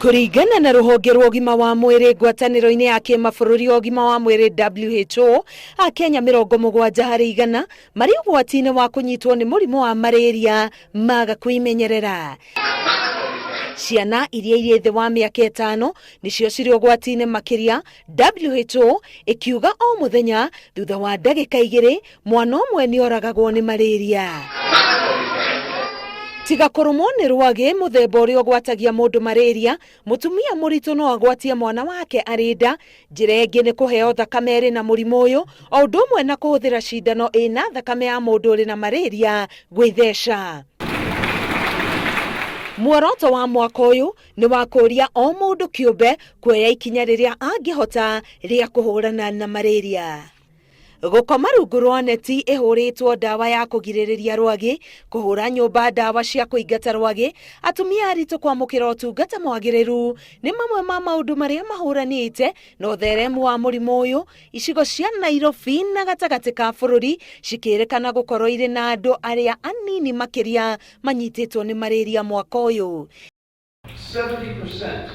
Kuringana na ruhonge rwa ugima wa mwiri ngwataniro-ini ya kimabururi ugima wa mwiri WHO, Akenya 70% mari ugwati-ini wa kunyitwo ni murimu wa malaria maga kwimenyerera. Ciana iria iri thi wa miaka 5 nicio ciri ugwati-ini makiria, WHO ikiuga o muthenya thutha wa ndagika 2 mwana umwe ni oragagwo ni malaria. Tiga kurumwo ni rwagi muthemba uria ugwatagia mundu malaria, mutumia muritu no agwatie mwana wake arida. Njira ingi ni kuheo thakame ri na murimu uyu, o undu umwe na kuhuthira cindano ina thakame ya mundu uri na malaria gwitheca. Muoroto wa mwaka uyu ni wa kuria o mundu kiumbe kuoya ikinya riria angihota ria kuhurana na malaria. Gukoma rungu rwa neti ihuritwo dawa ya kugiririria rwagi, kuhura nyumba dawa cia kuingata rwagi, atumia aritu kwamukira utungata mwagiriru ni mamwe ma maundu maria mahuranite na utheremu wa murimu uyu. Icigo cia Nairobi na gatagati ka bururi cikirikana gukorwo iri na andu aria anini makiria manyititwo ni malaria mwaka uyu. 70%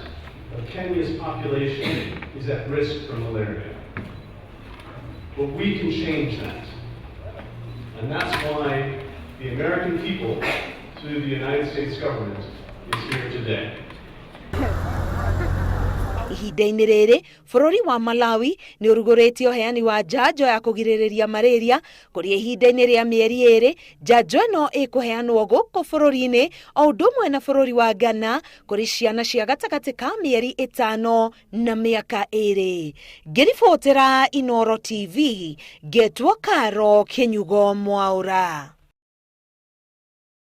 of Kenya's population is at risk for malaria. But we can change that. And that's why the American people, through the United States government, is here today. Ihinda-ini riri bururi wa Malawi ni uruguritie uheani wa njanjo ya kugiririria malaria kuri ihinda-ini ria mieri 2. Njanjo ino ikuheanwo guku bururi-ini o undu umwe na bururi wa Ghana kuri ciana cia gatagati ka mieri 5 na miaka 2. Ngiribotera Inooro TV, Getwo Karo Kinyugo Mwaura.